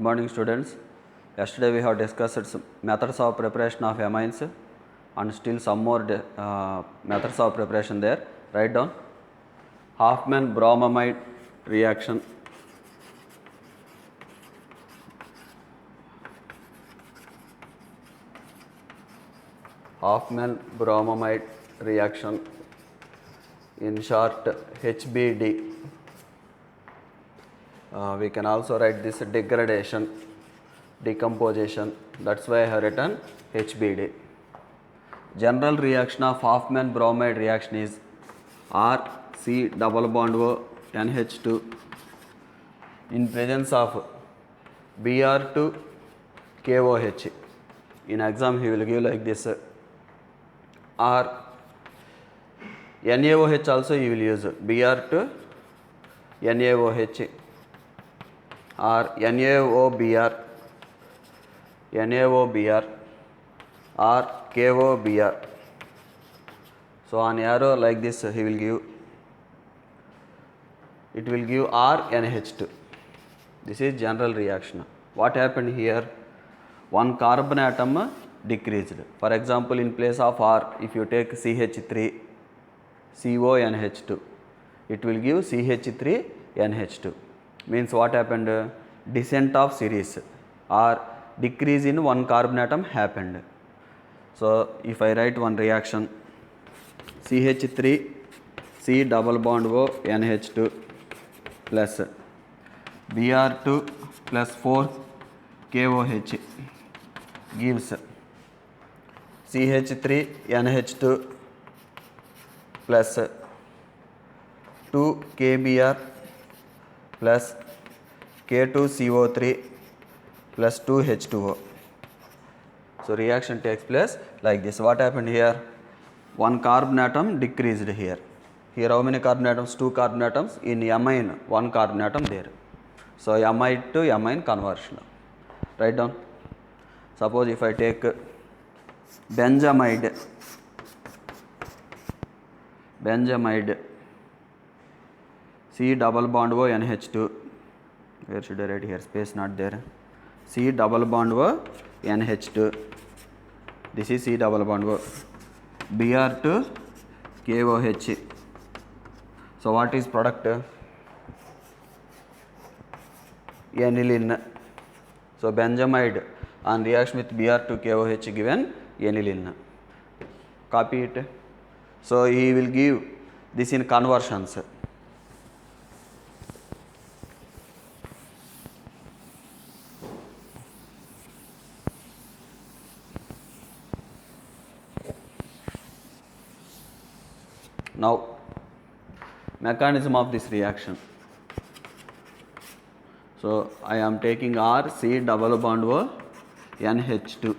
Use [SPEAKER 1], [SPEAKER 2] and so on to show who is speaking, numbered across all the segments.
[SPEAKER 1] morning, students. Yesterday we have discussed some methods of preparation of amines and still some more methods of preparation there. Write down. Hoffman bromamide reaction. Hoffman bromamide reaction, in short HBD. We can also write this degradation, decomposition, that's why I have written HBD. General reaction of Hoffman bromide reaction is RC double bond O NH2 in presence of Br2 KOH. In exam he will give like this, or NaOH also he will use Br2 NaOH or NaOBr or KOBr. So on arrow like this he will give, it will give RNH2. This is general reaction. What happened here? One carbon atom decreased. For example, in place of R, if you take CH3 CONH2, it will give CH3NH2. Means what happened? Descent of series or decrease in one carbon atom happened. So if I write one reaction, CH3 C double bond O NH2 plus Br2 plus 4 KOH gives CH3 NH2 plus 2 KBr plus K2CO3 plus 2 H2O. So reaction takes place like this. What happened here? One carbon atom decreased here. Here how many carbon atoms? 2 carbon atoms. In amine, 1 carbon atom there. So amide to amine conversion. Write down. Suppose if I take benzamide C double bond O NH2. Where should I write here? Space not there. C double bond O NH2. This is C double bond O. Br2 KOH. So what is product? Aniline. So benzamide on reaction with Br2 KOH given aniline. Copy it. So he will give this in conversions. Now, mechanism of this reaction. So I am taking R C double bond O NH2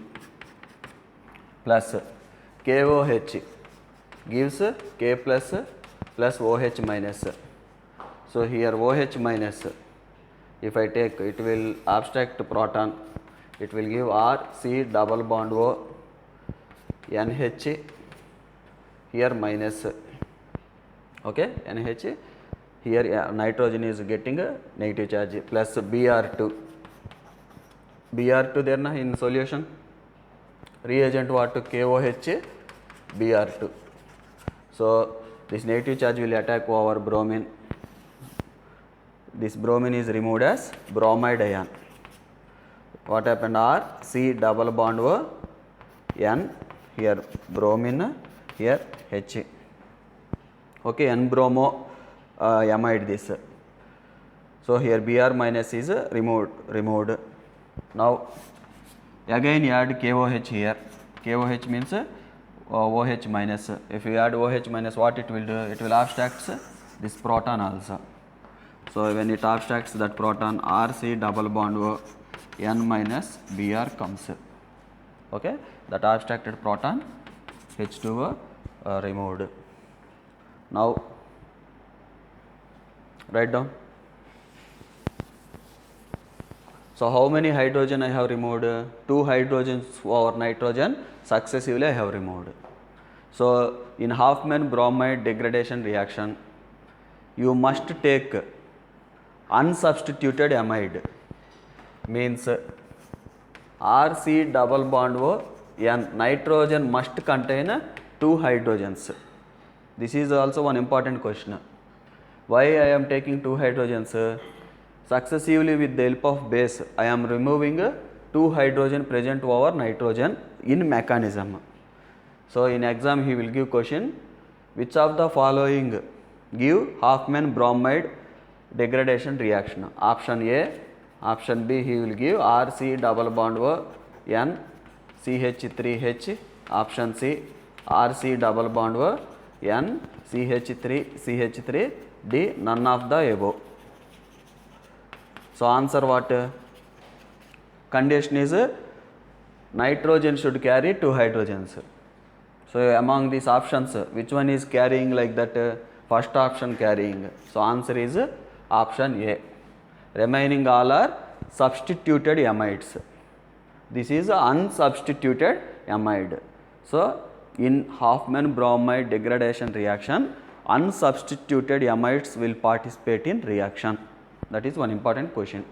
[SPEAKER 1] plus KOH gives K plus OH minus. So here OH minus, if I take, it will abstract proton, it will give R C double bond O NH here minus. Okay, NH here nitrogen is getting a negative charge plus Br2 there na in solution. Reagent what? KOH Br2. So this negative charge will attack over bromine. This bromine is removed as bromide ion. What happened? R C double bond O N, here bromine, here H. Okay, N bromo amide this. So here Br minus is removed. Now again you add KOH here. KOH means OH minus. If you add OH minus, what it will do? It will abstract this proton also. So when it abstracts that proton, RC double bond O N minus Br comes. Okay, that abstracted proton H2O removed. Now write down. So how many hydrogen I have removed? 2 hydrogens over nitrogen successively I have removed. So in Hoffman bromide degradation reaction, you must take unsubstituted amide. means RC double bond O N. Nitrogen must contain 2 hydrogens. This is also one important question. Why I am taking 2 hydrogens? Successively with the help of base, I am removing 2 hydrogen present over nitrogen in mechanism. So in exam he will give question, which of the following give Hofmann bromide degradation reaction? Option A, option B he will give RC double bond O N CH3H. Option C, RC double bond O N CH3 D, none of the above. So answer what? Condition is nitrogen should carry 2 hydrogens. So among these options, which one is carrying like that? First option carrying. So answer is option A. Remaining all are substituted amides. This is unsubstituted amide. So in Hofmann bromide degradation reaction, unsubstituted amides will participate in reaction. That is one important question.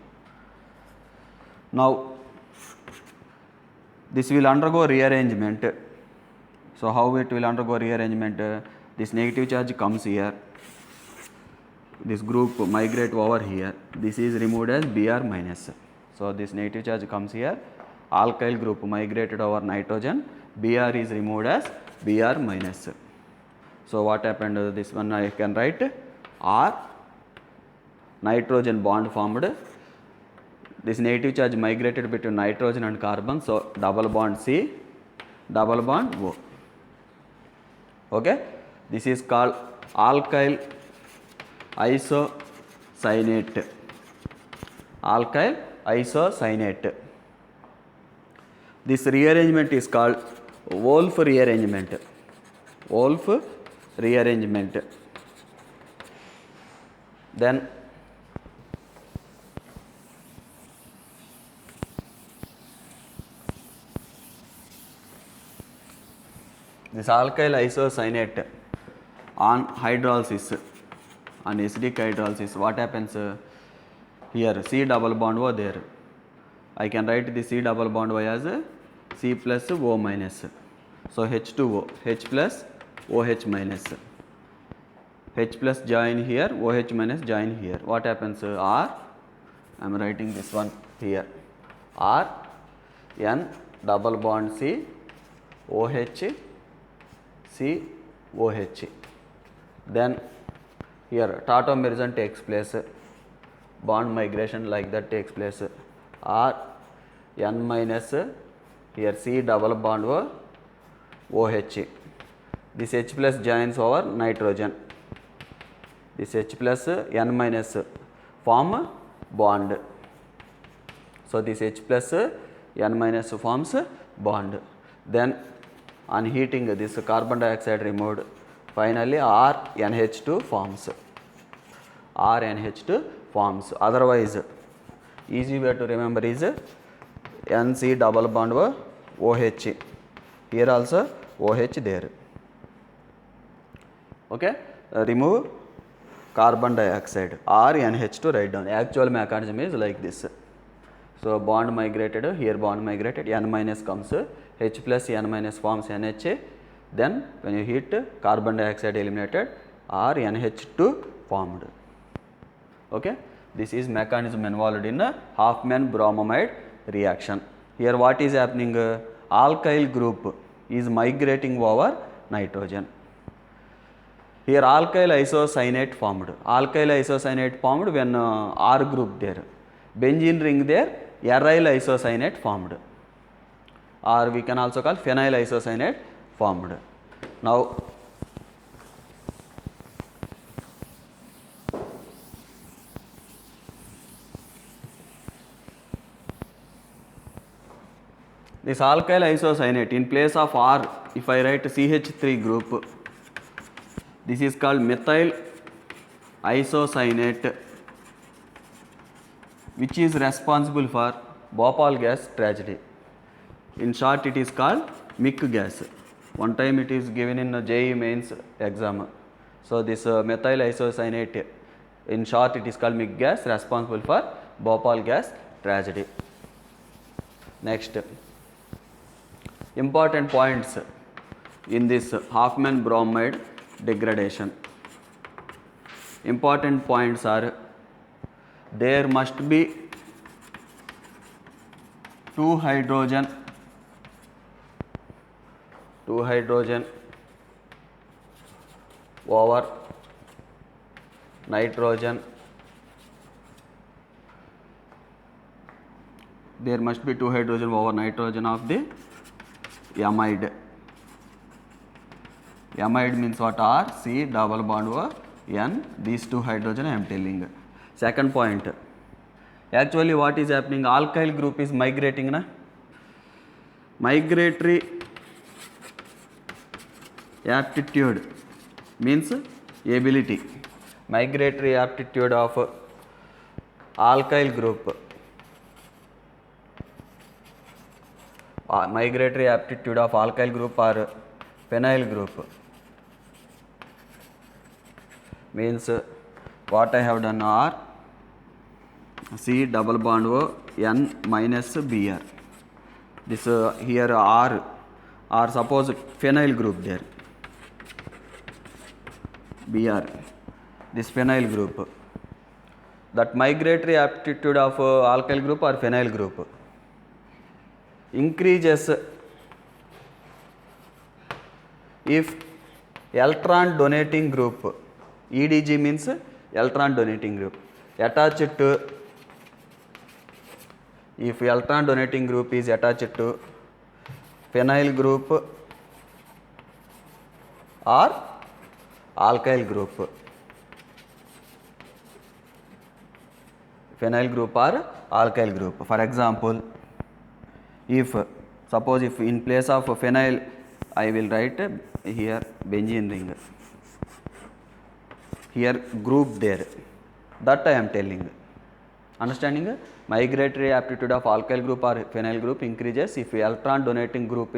[SPEAKER 1] Now this will undergo rearrangement. So how it will undergo rearrangement? This negative charge comes here. This group migrate over here. This is removed as Br minus. So this negative charge comes here. Alkyl group migrated over nitrogen. Br is removed as Br minus. So what happened? This one I can write R, nitrogen bond formed. This negative charge migrated between nitrogen and carbon. So double bond C, double bond O. Okay. This is called alkyl isocyanate. Alkyl isocyanate. This rearrangement is called Wolff rearrangement. Wolff rearrangement. Then this alkyl isocyanate on hydrolysis, on acidic hydrolysis, what happens? Here C double bond O there. I can write the C double bond O as C plus O minus. So H2O, H plus OH minus. H plus join here, OH minus join here. What happens? R, I am writing this one here. R, N double bond C, OH, C, OH. Then here tautomerism takes place, bond migration like that takes place. R, N minus, here C double bond O, OH. This H plus joins over nitrogen. This H plus N minus form bond. So this H plus N minus forms bond. Then on heating, this carbon dioxide removed. Finally RNH2 forms. RNH2 forms. Otherwise, easy way to remember is NC double bond OH. Here also OH there. Okay. Remove carbon dioxide. RNH2 write down. Actual mechanism is like this. So bond migrated, here bond migrated, N minus comes, H plus N minus forms NH. Then when you heat, carbon dioxide eliminated, RNH2 formed. Okay. This is mechanism involved in Hofmann bromide reaction. Here what is happening? Alkyl group is migrating over nitrogen. Here alkyl isocyanate formed. Alkyl isocyanate formed when R group there. Benzene ring there, aryl isocyanate formed. Or we can also call phenyl isocyanate formed. Now this alkyl isocyanate, in place of R, if I write CH3 group, this is called methyl isocyanate, which is responsible for Bhopal gas tragedy. In short, it is called MIC gas. One time it is given in JEE mains exam. So this methyl isocyanate, in short it is called MIC gas, responsible for Bhopal gas tragedy. Next, important points in this Hofmann bromide degradation. Important points are, there must be 2 hydrogen over nitrogen. There must be 2 hydrogen over nitrogen of the amide. Amide means what? R, C, double bond O, N. These 2 hydrogen I am telling. Second point, actually what is happening? Alkyl group is migrating, na? Migratory aptitude means ability. Migratory aptitude of alkyl group. Migratory aptitude of alkyl group or phenyl group means what I have done are C double bond O N minus Br. This here R suppose phenyl group there, Br, this phenyl group. That migratory aptitude of alkyl group or phenyl group increases if electron donating group, EDG means electron donating group, attached to, if electron donating group is attached to phenyl group or alkyl group, phenyl group or alkyl group. For example, if suppose if in place of phenyl I will write here benzene ring, here group there, that I am telling. Understanding? Migratory aptitude of alkyl group or phenyl group increases if electron donating group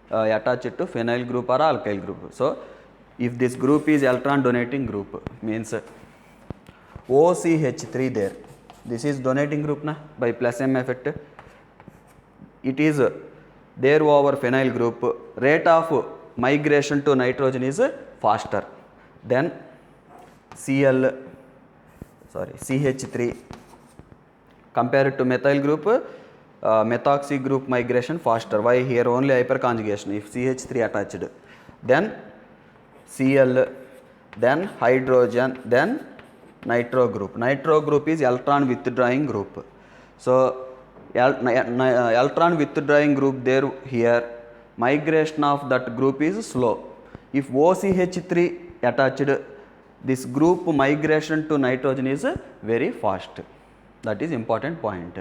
[SPEAKER 1] attached to phenyl group or alkyl group. So if this group is electron donating group, means OCH3 there, this is donating group na, by plus M effect. It is there over phenyl group, rate of migration to nitrogen is faster than CH3 compared to methyl group. Methoxy group migration faster. Why? Here only hyperconjugation. If CH3 attached, then Cl, then hydrogen, then nitro group. Nitro group is electron withdrawing group. So electron withdrawing group there, here migration of that group is slow. If OCH3 attached, this group migration to nitrogen is very fast. That is important point.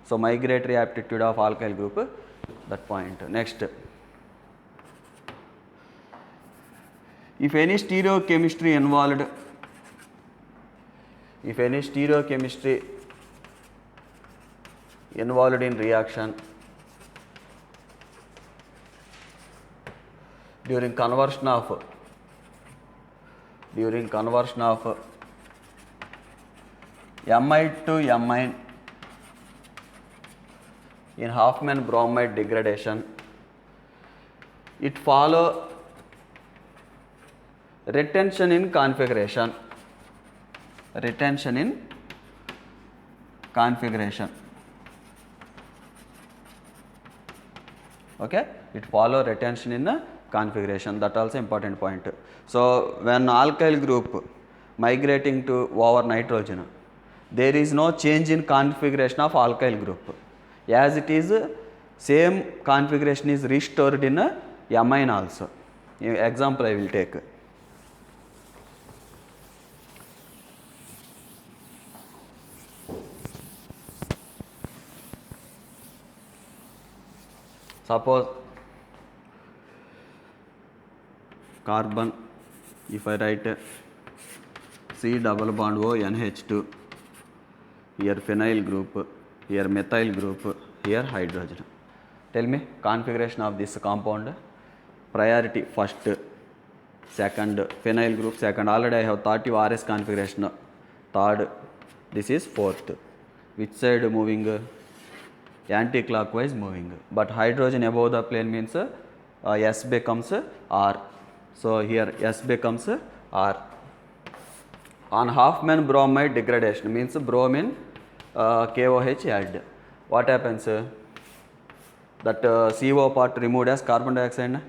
[SPEAKER 1] So migratory aptitude of alkyl group, that point. Next, if any stereochemistry involved, in reaction during conversion of amide to amine in Hofmann bromide degradation, it follow retention in configuration. Okay, it follow retention in the configuration. That also important point. So when alkyl group migrating to over nitrogen, there is no change in configuration of alkyl group, as it is same configuration is restored in amine also. Example I will take. Suppose carbon, if I write C double bond O NH2, here phenyl group, here methyl group, here hydrogen. Tell me configuration of this compound. Priority first, second phenyl group, second. Already I have thought you RS configuration. Third, this is fourth. Which side moving? anti-clockwise moving. But hydrogen above the plane means S becomes R. So here S becomes R. On Hoffman bromide degradation means bromine KOH add. What happens? That CO part removed as carbon dioxide.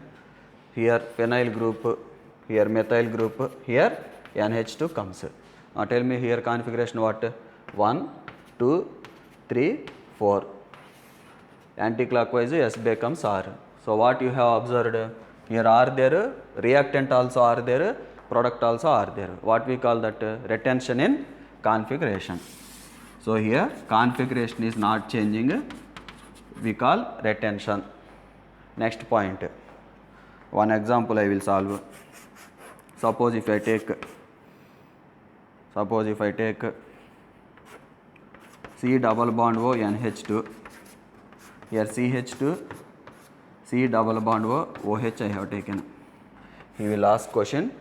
[SPEAKER 1] Here phenyl group, here methyl group, here NH2 comes. Now tell me here configuration what? 1, 2, 3, 4. Anticlockwise S becomes R. So what you have observed? Here are there, reactant also are there, product also are there. What we call that? Retention in configuration. So here configuration is not changing, we call retention. Next point, one example I will solve. Suppose if I take C double bond O NH2, here CH2, C double bond O OH I have taken. He will ask question,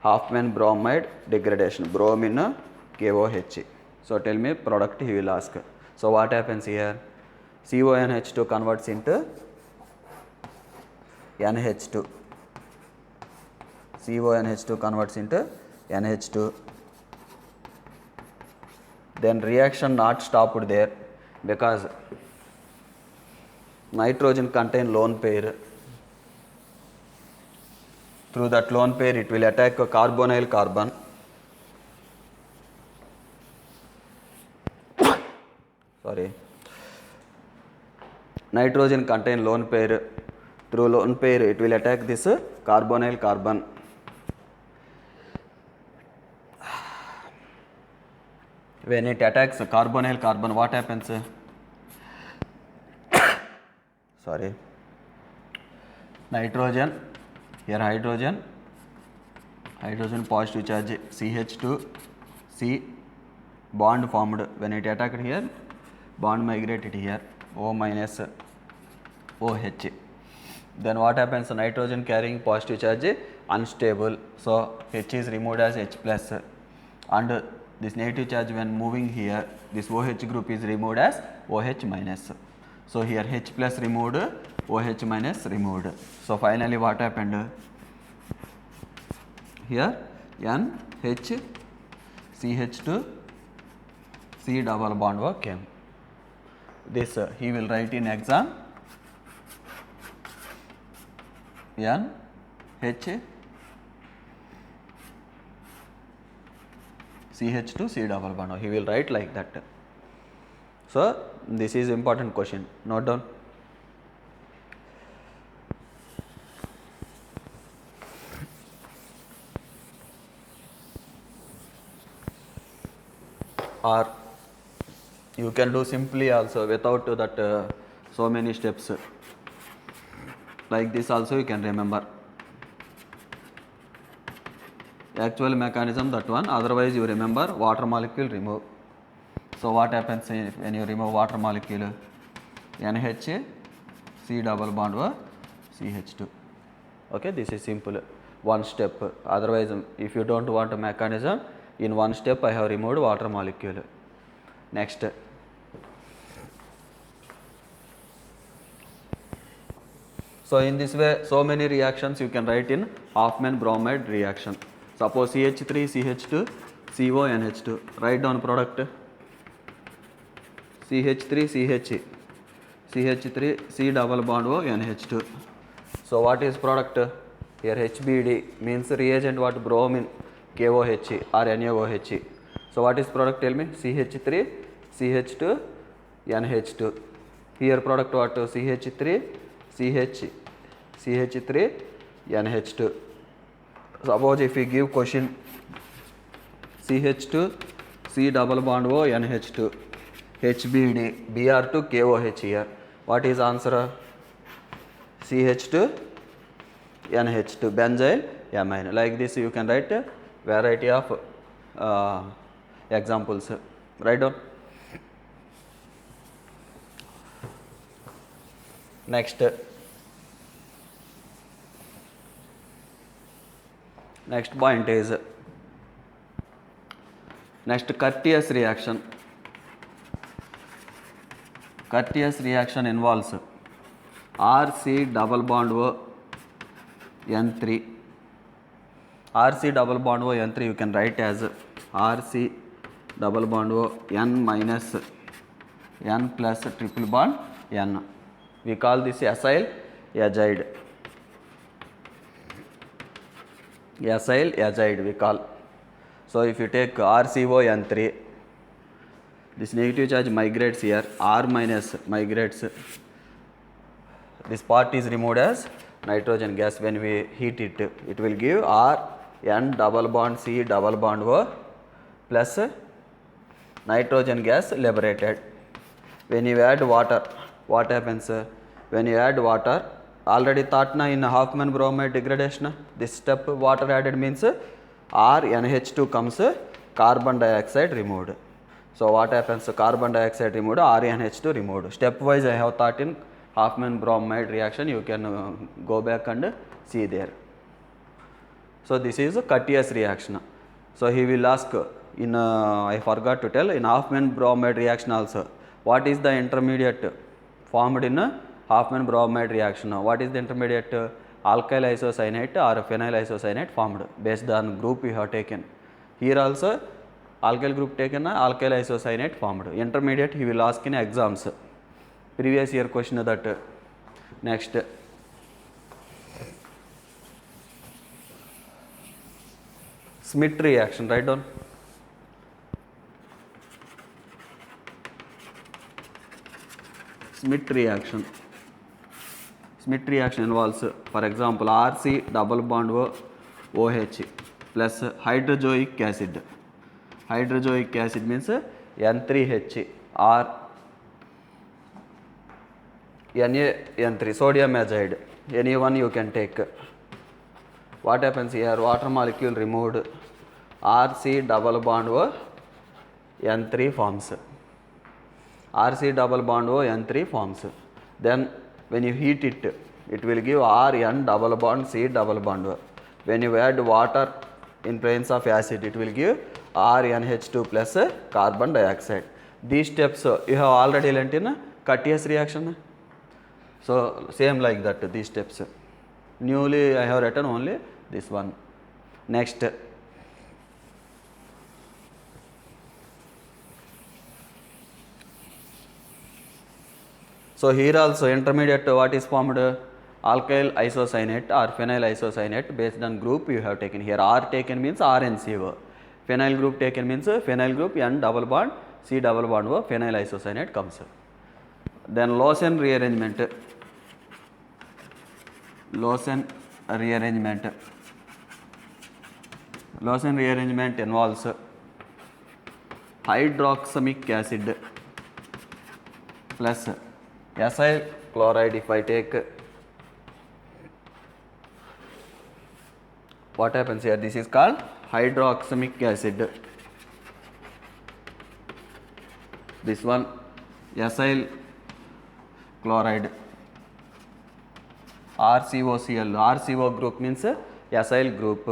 [SPEAKER 1] Hoffman bromide degradation, bromine KOH. So tell me product he will ask. So what happens here? CONH2 converts into NH2. CONH2 converts into NH2. Then reaction not stopped there because nitrogen contain lone pair. Through that lone pair it will attack a carbonyl carbon. Sorry. Nitrogen contain lone pair. Through lone pair it will attack this carbonyl carbon. When it attacks carbonyl carbon, what happens? Sorry. Nitrogen, here hydrogen positive charge CH2, C bond formed. When it attacked here, bond migrated here, O minus OH. Then what happens? Nitrogen carrying positive charge unstable, so H is removed as H plus, and this negative charge when moving here, this OH group is removed as OH minus. So here H plus removed, OH minus removed. So finally what happened? Here NH CH2 C double bond O came. This he will write in exam. NH CH2 C double bond O. He will write like that. So this is important question. Note down. Or you can do simply also without that so many steps. Like this also you can remember. Actual mechanism that one, otherwise you remember water molecule remove. So what happens when you remove water molecule? NH C double bond O CH2. Okay, this is simple, one step. Otherwise if you don't want a mechanism, in one step I have removed water molecule. Next, so in this way so many reactions you can write in Hoffman bromide reaction. Suppose CH3 CH2 CO NH2, write down product CH3 CH, CH3 C double bond O NH2. So what is product? Here HBD means reagent what? Bromine KOH or NaOH. So what is product? Tell me. CH3 CH2 NH2. Here product what? CH3 CH, CH3 NH2. Suppose if we give question CH2 C double bond O NH2 HBD Br2 KOH here. What is answer? CH2 NH2 benzyl amine. Like this you can write a variety of examples. Write down. Next point is Curtius reaction. Curtius reaction involves RC double bond O N3. RC double bond O N3 you can write as RC double bond O N minus N plus triple bond N. We call this acyl azide. Acyl azide we call. So if you take RCON3, this negative charge migrates here, R minus migrates. This part is removed as nitrogen gas. When we heat it, it will give R N double bond C double bond O plus nitrogen gas liberated. When you add water, what happens? When you add water, already thought na in Hoffman bromide degradation, this step water added means RNH2 comes, carbon dioxide removed. So what happens? Carbon dioxide removed, RNH2 removed. Stepwise I have thought in Hoffman bromide reaction, you can go back and see there. So this is a Curtius reaction. So he will ask in I forgot to tell, in Hoffman bromide reaction also, what is the intermediate formed in Hoffman bromide reaction? What is the intermediate? Alkyl isocyanate or phenyl isocyanate formed based on group you have taken. Here also alkyl group taken, alkyl isocyanate formed. Intermediate he will ask in exams. Previous year question that. Next. Schmidt reaction, write down. Schmidt reaction. Schmidt reaction involves, for example, RC double bond OH plus hydrozoic acid. Hydrozoic acid means N3H or Na N3, sodium azide. Any one you can take. What happens here? Water molecule removed, RC double bond O N3 forms. RC double bond O N3 forms. Then when you heat it, it will give Rn double bond C double bond O. When you add water in presence of acid, it will give RNH2 plus carbon dioxide. These steps you have already learnt in Curtius reaction. So same like that, these steps. Newly I have written only this one. Next. So here also intermediate what is formed? Alkyl isocyanate or phenyl isocyanate based on group you have taken. Here R taken means RNCO. Phenyl group taken means phenyl group N double bond C double bond O, phenyl isocyanate comes. Then Lawson rearrangement. Lawson rearrangement. Lawson rearrangement involves hydroxamic acid plus acyl chloride. If I take, what happens here? This is called hydroxamic acid. This one acyl chloride. RCOCl. RCO group means acyl group.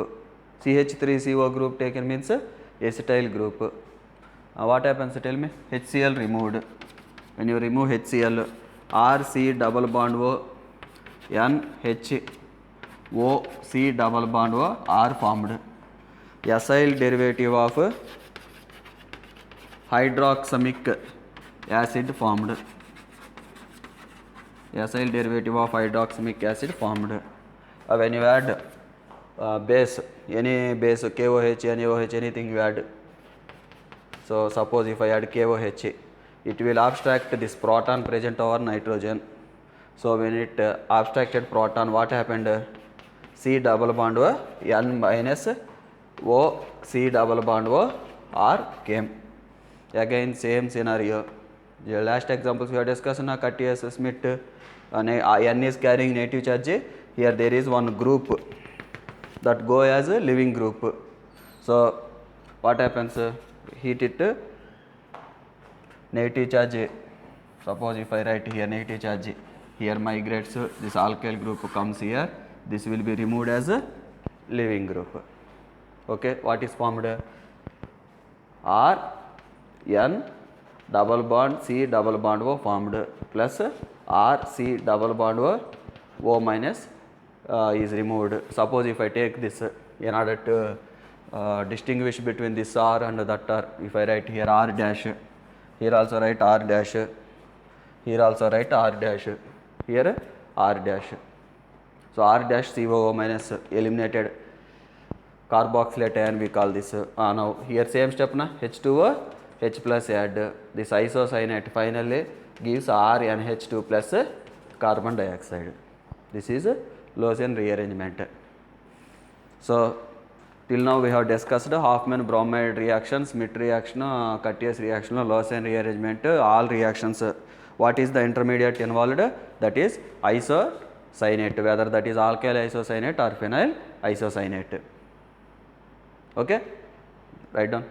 [SPEAKER 1] CH3CO group taken means acetyl group. What happens? Tell me. HCl removed. When you remove HCl, RC double bond O NH O C double bond O R formed. Acyl derivative of hydroxamic acid formed. Acyl derivative of hydroxamic acid formed. When you add base, any base KOH, NaOH, anything you add. So suppose if I add KOH, it will abstract this proton present over nitrogen. So when it abstracted proton, what happened? C double bond O N minus O C double bond O R came. Again same scenario. The last examples we have discussed in Curtius, Schmidt, N is carrying negative charge. Here there is one group that go as a living group. So what happens? Heat it, negative charge. Suppose if I write here negative charge, here migrates, this alkyl group comes here, this will be removed as a living group. Okay, what is formed? R N double bond C double bond O formed plus R C double bond O minus is removed. Suppose if I take this in order to distinguish between this R and that R, if I write here R dash, here also write R dash, here also write R dash, here R dash. So R dash COO minus eliminated carboxylate ion we call this. Now here same step na H2O H plus add this isocyanate finally gives RNH2 plus carbon dioxide. This is Lawson rearrangement. So till now we have discussed Hofmann bromide reaction, Schmidt reaction, Curtius reaction, Lawson rearrangement, all reactions. What is the intermediate involved? That is isocyanate, whether that is alkyl isocyanate or phenyl isocyanate. Okay, write down.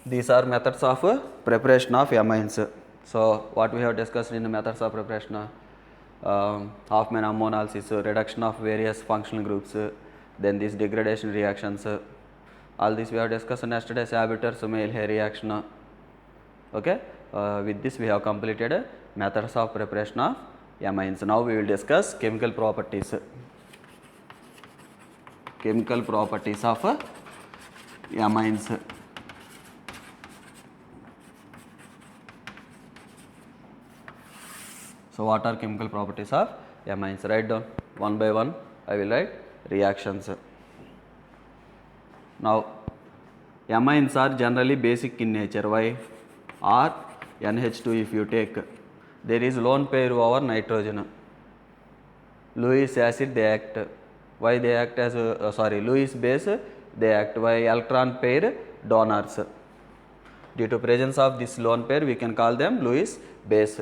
[SPEAKER 1] These are methods of preparation of amines. So what we have discussed in the methods of preparation, Hofmann ammonolysis, reduction of various functional groups, then these degradation reactions, all this we have discussed yesterday. Sabiter-Sumail reaction. Okay, with this we have completed methods of preparation of amines. Now we will discuss chemical properties. Chemical properties of amines. So what are chemical properties of amines? Write down one by one. I will write reactions. Now amines are generally basic in nature. Why? R NH2 if you take, there is lone pair over nitrogen. Lewis acid they act. Why they act as Lewis base they act. Why? Electron pair donors. Due to presence of this lone pair we can call them Lewis base.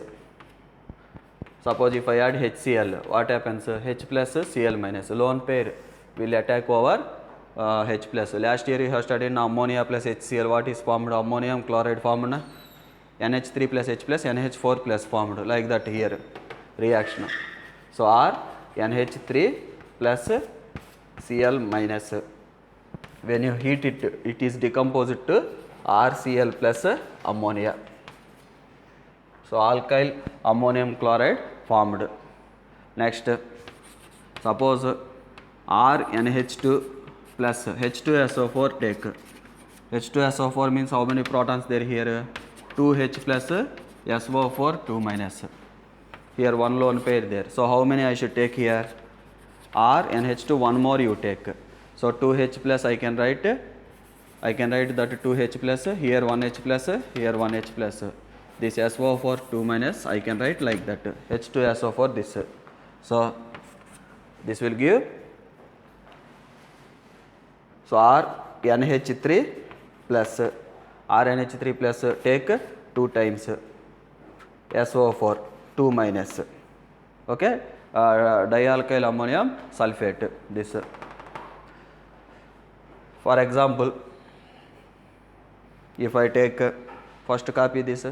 [SPEAKER 1] Suppose if I add HCl, what happens? H plus Cl minus, lone pair will attack over H plus. Last year you have studied ammonia plus HCl, what is formed? Ammonium chloride formed, NH3 plus H plus NH4 plus formed, like that here reaction. So R NH3 plus Cl minus, when you heat it, it is decomposed to RCl plus ammonia. So alkyl ammonium chloride formed. Next, suppose RNH2 plus H2SO4 take. H2SO4 means how many protons there here? 2H plus SO4 2 minus. Here one lone pair there. So how many I should take here? RNH2 one more you take. So 2H plus I can write that 2H plus, here 1H plus, here 1H plus. This SO4 2 minus I can write like that, H2SO4 this. So this will give, so RNH3 plus take 2 times SO4 2 minus, okay, dialkyl ammonium sulfate this. For example, if I take first copy this,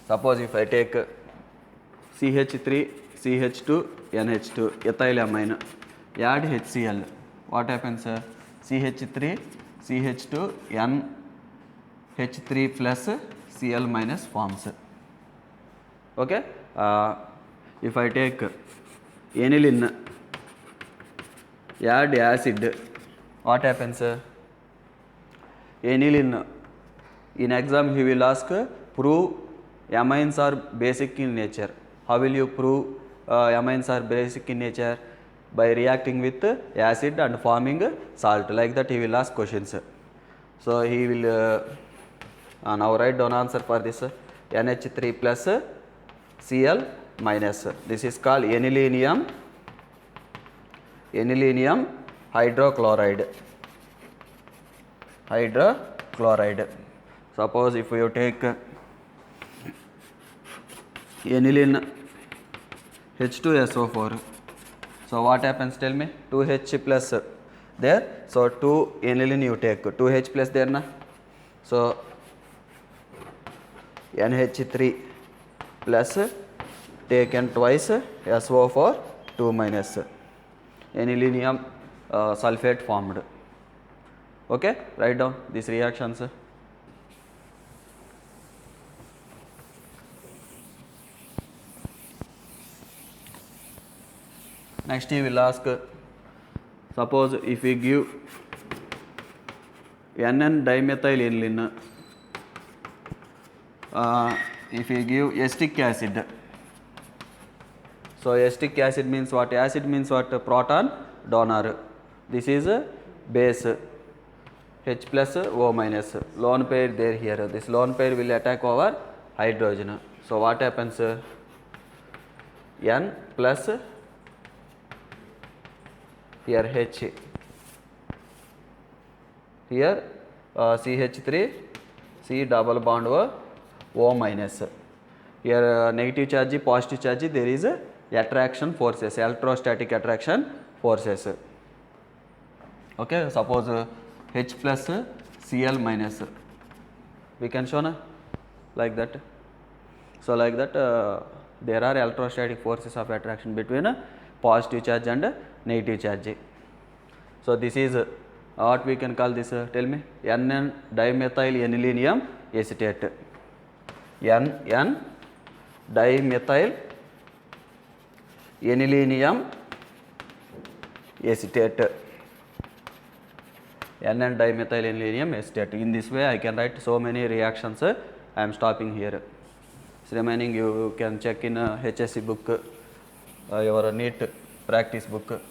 [SPEAKER 1] suppose if I take CH3 CH2 NH2 ethyl amine, add HCl, what happens? CH3 CH2 NH3 plus Cl minus forms. Okay, if I take aniline, add acid, what happens? Aniline, in exam he will ask, prove amines are basic in nature. How will you prove amines are basic in nature? By reacting with acid and forming salt, like that he will ask questions. So he will now write down answer for this, NH3 plus Cl minus, this is called anilinium hydrochloride. Suppose if you take aniline H2SO4, so what happens, tell me? 2H plus there. So 2 aniline you take 2H plus there na. So NH3 plus taken twice SO for 2 minus anilinium sulfate formed. Okay, write down these reactions. Next he will ask, suppose if we give NN dimethyl aniline, if we give acetic acid. So acetic acid means what? Acid means what? Proton donor. This is base H plus O minus. Lone pair there here. This lone pair will attack over hydrogen. So what happens? N plus here H. Here CH3 C double bond O minus. Here negative charge, positive charge, there is attraction forces, electrostatic attraction forces. Okay, suppose H plus Cl minus, we can show na like that. So like that there are electrostatic forces of attraction between positive charge and negative charge. So this is what we can call this, tell me, NN dimethyl anilinium acetate. NN dimethyl anilinium acetate. NN dimethyl anilinium acetate. In this way I can write so many reactions. I am stopping here. So remaining you can check in HSC book, your NEET practice book,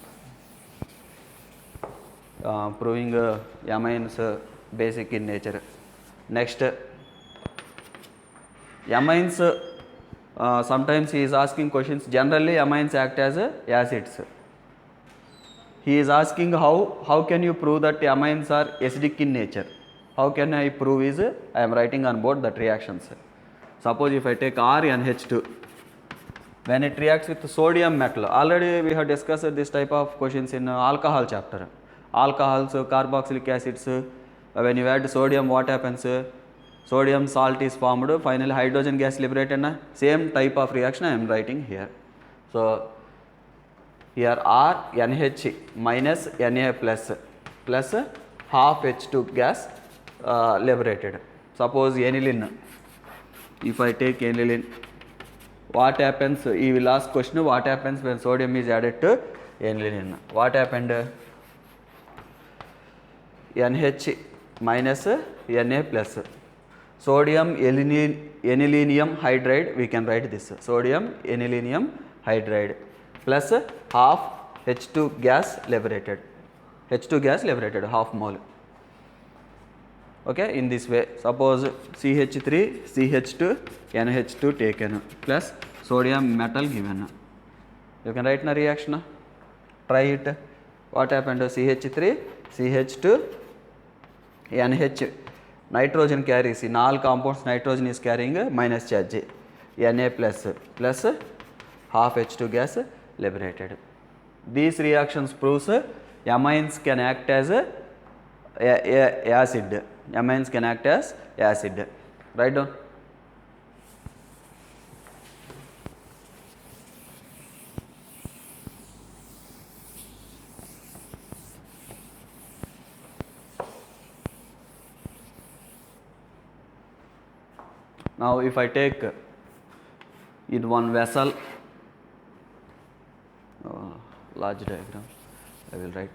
[SPEAKER 1] proving amines basic in nature. Next, amines, sometimes he is asking questions. Generally amines act as acids. He is asking how can you prove that amines are acidic in nature? How can I prove is, I am writing on board that reactions. Suppose if I take RNH2, when it reacts with sodium metal, already we have discussed this type of questions in alcohol chapter. Alcohols, carboxylic acids, when you add sodium, what happens? Sodium salt is formed, finally hydrogen gas liberated, same type of reaction I am writing here. So here R NH minus Na plus half H2 gas liberated. Suppose aniline, if I take aniline, what happens? He will ask question, what happens when sodium is added to aniline? What happened? NH minus Na plus sodium anilinium hydride, we can write this, sodium anilinium hydride plus half H2 gas liberated, H2 gas liberated half mole. Okay, in this way, suppose CH3 CH2 NH2 taken plus sodium metal given, you can write in a reaction, try it. What happened to CH3 CH2 NH, nitrogen carries, in all compounds nitrogen is carrying minus charge, Na plus half H2 gas liberated. These reactions proves amines can act as acid. Amines can act as acid. Write down. Now if I take in one vessel, large diagram I will write.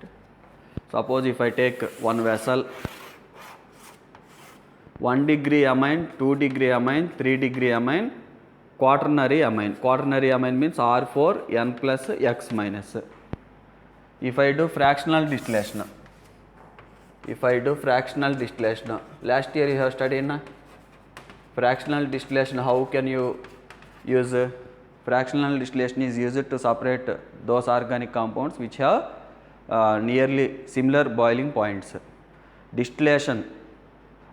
[SPEAKER 1] Suppose if I take one vessel, 1 degree amine, 2 degree amine, 3 degree amine, quaternary amine. Quaternary amine means R4 N plus X minus. If I do fractional distillation, last year you have studied fractional distillation. How can you use? Fractional distillation is used to separate those organic compounds which have nearly similar boiling points. Distillation,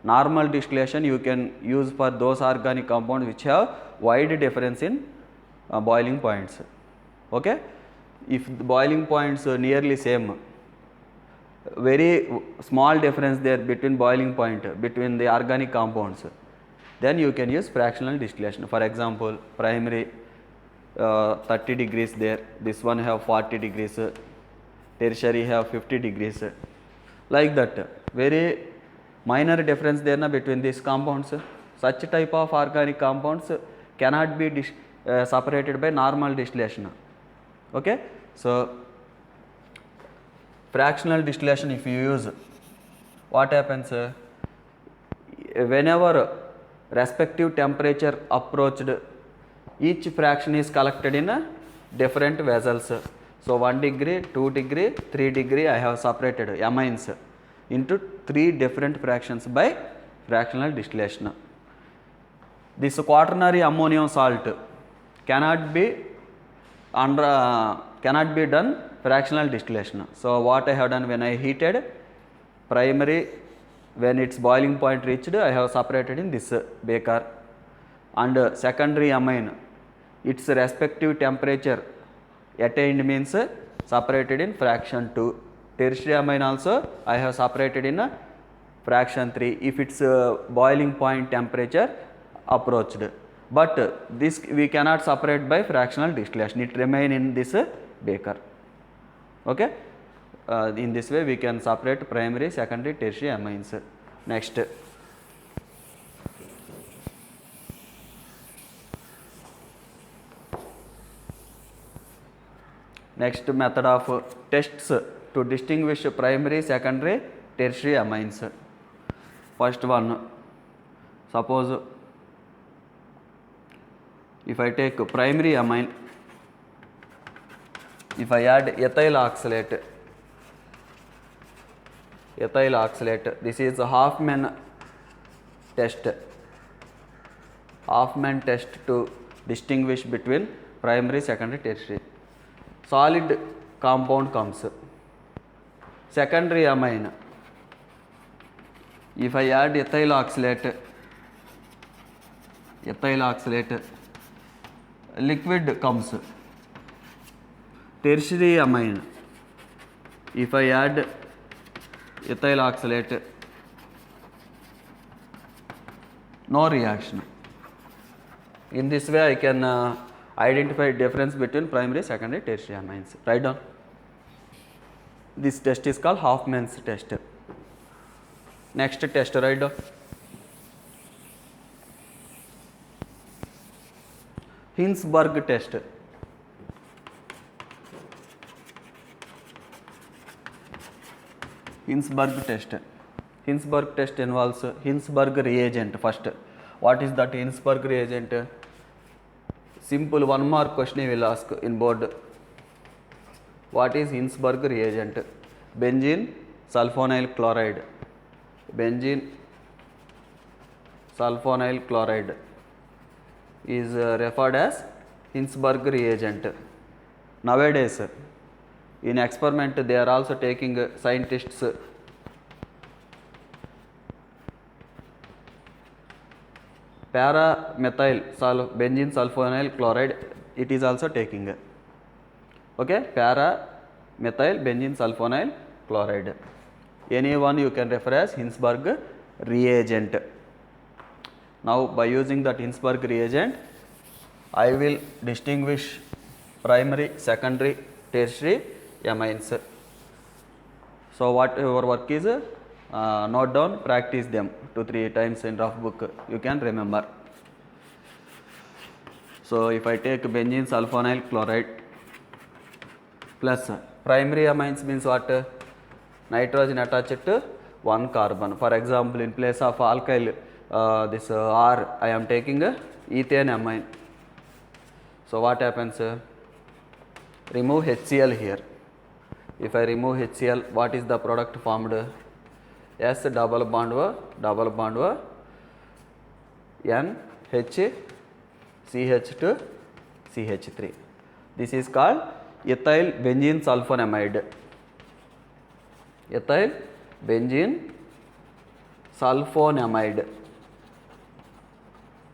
[SPEAKER 1] normal distillation you can use for those organic compounds which have wide difference in boiling points. Okay, if the boiling points are nearly same, very small difference there between boiling point between the organic compounds, then you can use fractional distillation. For example, primary 30 degrees there, this one have 40 degrees, tertiary have 50 degrees, like that. Very minor difference there between these compounds. Such type of organic compounds cannot be separated by normal distillation. Okay, so fractional distillation if you use, what happens? Whenever respective temperature approached, each fraction is collected in different vessels. So 1 degree, 2 degree, 3 degree I have separated amines into 3 different fractions by fractional distillation. This quaternary ammonium salt cannot be done fractional distillation. So what I have done, when I heated primary, when its boiling point reached, I have separated in this beaker, and secondary amine, its respective temperature attained means separated in fraction 2. Tertiary amine also I have separated in fraction 3 if its boiling point temperature approached. But this we cannot separate by fractional distillation, it remain in this beaker. Okay, in this way we can separate primary, secondary, tertiary amines. Next, method of tests to distinguish primary, secondary, tertiary amines. First one, suppose if I take primary amine, if I add ethyl oxalate, this is a Hoffman test to distinguish between primary, secondary, tertiary. Solid compound comes. Secondary amine, if I add ethyl oxalate, liquid comes. Tertiary amine, if I add ethyl oxalate, no reaction. In this way I can identify difference between primary, secondary, tertiary amines. Write down. This test is called Hoffman's test. Next test, write down. Hinsberg test. Hinsberg test involves Hinsberg reagent first. What is that Hinsberg reagent? Simple 1 mark question I will ask in board. What is Hinsberg reagent? Benzene sulfonyl chloride. Benzene sulfonyl chloride is referred as Hinsberg reagent. Nowadays, in experiment they are also taking scientists para-methyl benzene sulfonyl chloride, it is also taking. Okay, para-methyl benzene sulfonyl chloride. Any one you can refer as Hinsberg reagent. Now by using that Hinsberg reagent, I will distinguish primary, secondary, tertiary amines. So what your work is, note down, practice them 2-3 times in rough book, you can remember. So if I take benzene sulfonyl chloride plus primary amines means what? Nitrogen attached to 1 carbon. For example, in place of alkyl this R, I am taking ethane amine. So what happens? Remove HCl here. If I remove HCl, what is the product formed? S double bond O N H CH to CH3. This is called ethyl benzene sulfonamide. Ethyl benzene sulfonamide.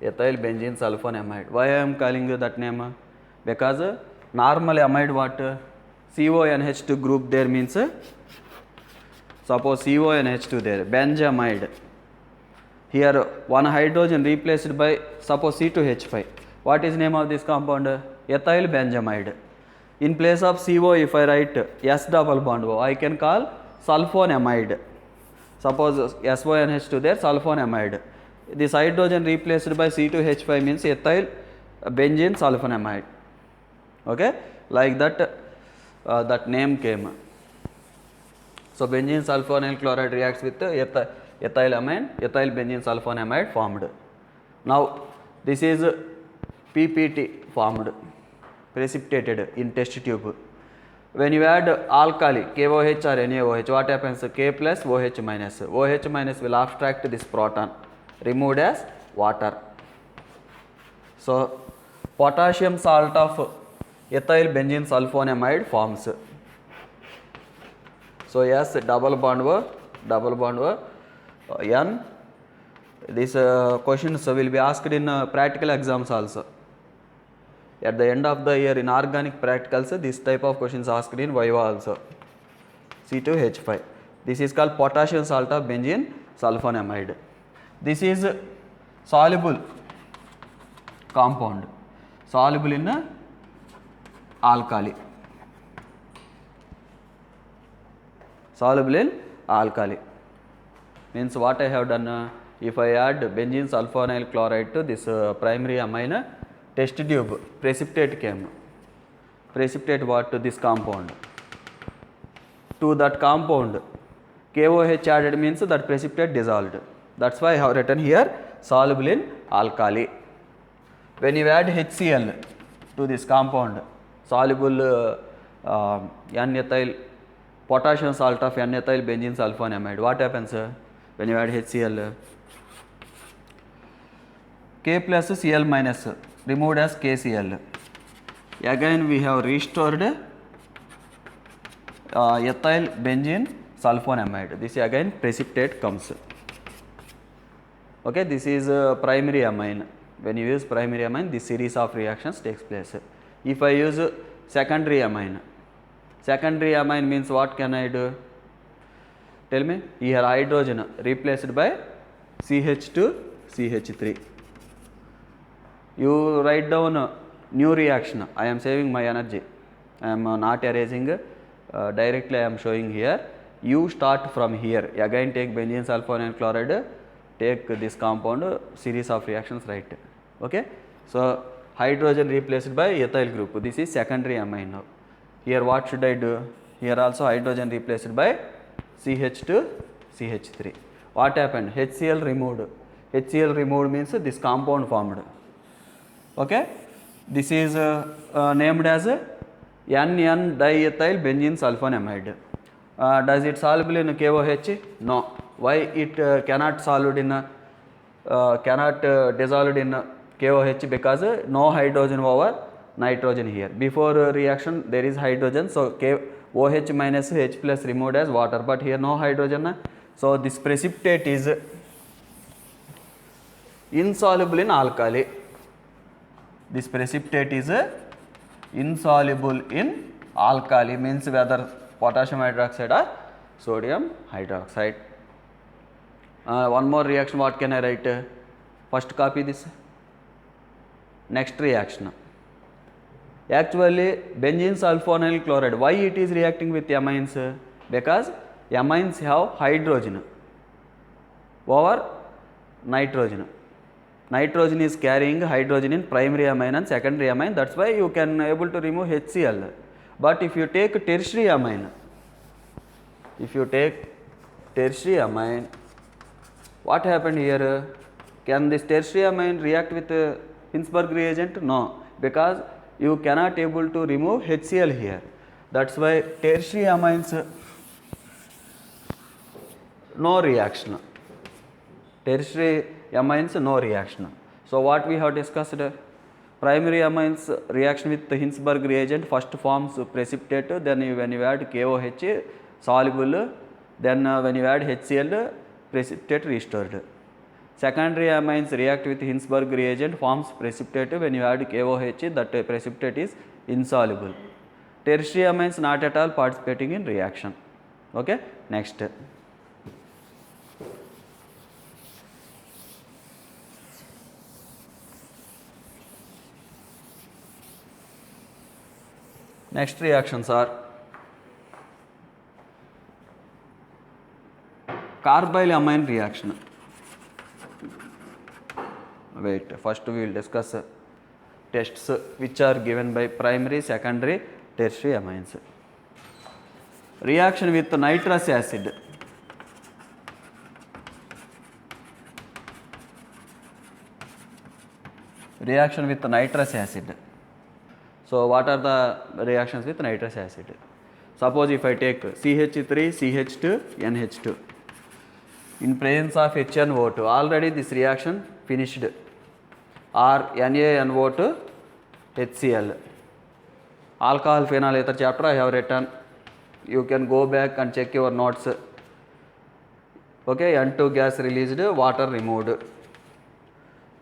[SPEAKER 1] Ethyl benzene sulfonamide. Why I am calling you that name? Because normal amide what? CONH2 group there means Suppose CO and H2 there, benzamide. Here one hydrogen replaced by suppose C2H5. What is name of this compound? Ethyl benzamide. In place of CO, if I write S double bond O, I can call sulfonamide. Suppose SONH2 there, sulfonamide. This hydrogen replaced by C2H5 means ethyl benzene sulfonamide. Okay, like that, that name came. So benzene sulfonyl chloride reacts with ethylamine, ethyl benzene sulfonamide formed. Now this is PPT formed, precipitated in test tube. When you add alkali KOH or NaOH, what happens? K plus OH minus. OH minus will abstract this proton, removed as water. So potassium salt of ethyl benzene sulfonamide forms. So yes, double bond O, N. These questions will be asked in practical exams also. At the end of the year in organic practicals, this type of questions asked in Viva also. C2H5. This is called potassium salt of benzene sulfonamide. This is soluble compound, soluble in alkali. Soluble in alkali means what I have done, if I add benzene sulfonyl chloride to this primary amine, test tube, precipitate came. Precipitate what to this compound. To that compound, KOH added means that precipitate dissolved. That's why I have written here soluble in alkali. When you add HCl to this compound, soluble N-ethyl potassium salt of N-ethyl benzene sulfonamide, what happens when you add HCl? K plus Cl minus removed as KCl. Again we have restored ethyl benzene sulfonamide. This again precipitate comes. Okay, this is primary amine. When you use primary amine, this series of reactions takes place. If I use secondary amine means what can I do? Tell me. Here hydrogen replaced by CH2 CH3. You write down new reaction. I am saving my energy. I am not erasing. Directly I am showing here. You start from here. Again take benzene sulfonyl chloride. Take this compound, series of reactions, write. Okay. So hydrogen replaced by ethyl group. This is secondary amine now. Here what should I do? Here also hydrogen replaced by CH2 CH3. What happened? HCl removed. HCl removed means this compound formed. Okay. This is named as NN diethyl benzene sulfonamide. Does it soluble in KOH? No. Why it cannot solved in cannot dissolved in KOH? Because no hydrogen over nitrogen here. Before reaction there is hydrogen, so OH minus H plus removed as water, but here no hydrogen. So this precipitate is insoluble in alkali. This precipitate is insoluble in alkali, means whether potassium hydroxide or sodium hydroxide. One more reaction, what can I write? First copy this. Next reaction. Actually benzene sulfonyl chloride, why it is reacting with amines? Because amines have hydrogen over nitrogen. Nitrogen is carrying hydrogen in primary amine and secondary amine, that's why you can able to remove HCl. But if you take tertiary amine, what happened here? Can this tertiary amine react with Hinsberg reagent? No, because you cannot able to remove HCl here. That's why tertiary amines no reaction. Tertiary amines no reaction. So what we have discussed? Primary amines reaction with the Hinsberg reagent first forms precipitate, then when you add KOH soluble, then when you add HCl precipitate restored. Secondary amines react with Hinsberg reagent forms precipitate, when you add KOH that precipitate is insoluble. Tertiary amines not at all participating in reaction. Okay, next. Next reactions are carbylamine reaction. Wait, first we will discuss tests which are given by primary, secondary, tertiary amines. Reaction with nitrous acid. Reaction with nitrous acid. So what are the reactions with nitrous acid? Suppose if I take CH3, CH2, NH2. In presence of HNO2, already this reaction finished. Or NaNO2 HCl. Alcohol phenol ether chapter I have written. You can go back and check your notes. Okay, N2 gas released, water removed.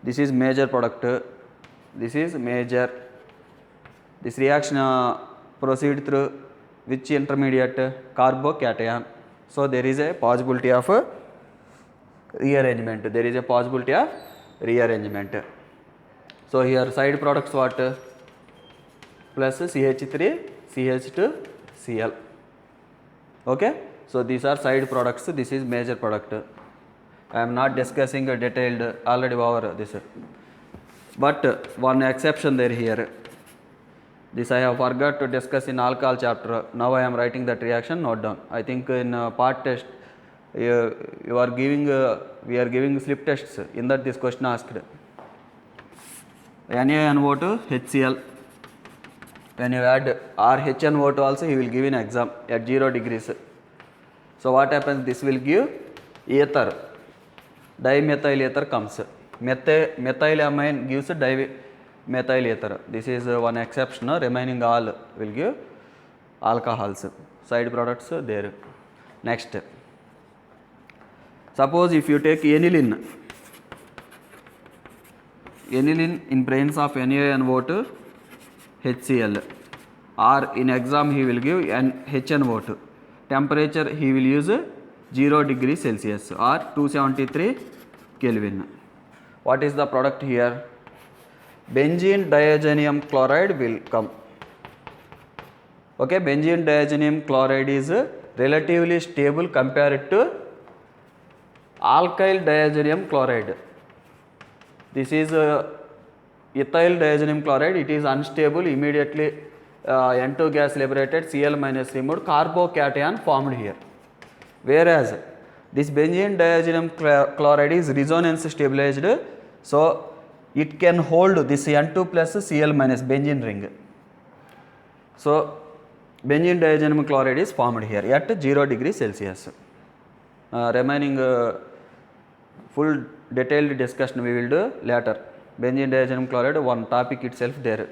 [SPEAKER 1] This is major product. This is major. This reaction proceed through which intermediate? Carbocation. So there is a possibility of rearrangement. There is a possibility of rearrangement. So here side products what? Plus CH3, CH2, Cl. Okay. So these are side products. This is major product. I am not discussing a detailed already over this. But one exception there here. This I have forgot to discuss in alcohol chapter. Now I am writing that reaction. Note down. I think in part test you are giving we are giving slip tests. In that this question asked. NaNO2 HCl. When you add RHNO2 also he will give in exam at 0 degrees. So what happens? This will give ether. Dimethyl ether comes. Methylamine gives dimethyl ether. This is one exception. Remaining all will give alcohols. Side products there. Next. Suppose if you take aniline. Aniline in presence of NaNO2 HCl. Or in exam he will give HNO2. Temperature he will use 0 degrees Celsius or 273 Kelvin. What is the product here? Benzene diazonium chloride will come. Okay, benzene diazonium chloride is relatively stable compared to alkyl diazonium chloride. This is ethyl diazonium chloride. It is unstable. Immediately N2 gas liberated, Cl minus removed, carbocation formed here. Whereas this benzene diazonium chloride is resonance stabilized, so it can hold this N2 plus Cl minus benzene ring. So benzene diazonium chloride is formed here at 0 degrees Celsius. Remaining full detailed discussion we will do later. Benzene diazonium chloride, one topic itself there.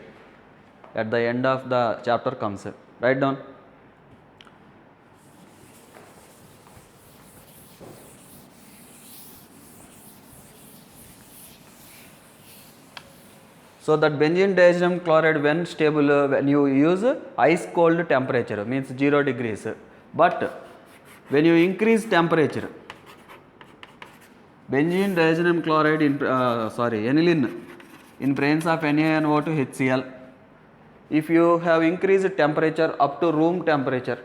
[SPEAKER 1] At the end of the chapter comes. Write down. So that benzene diazonium chloride when stable, when you use ice cold temperature means 0 degrees. But when you increase temperature, benzene diazonium chloride aniline in presence of NaNO2 HCl. If you have increased temperature up to room temperature,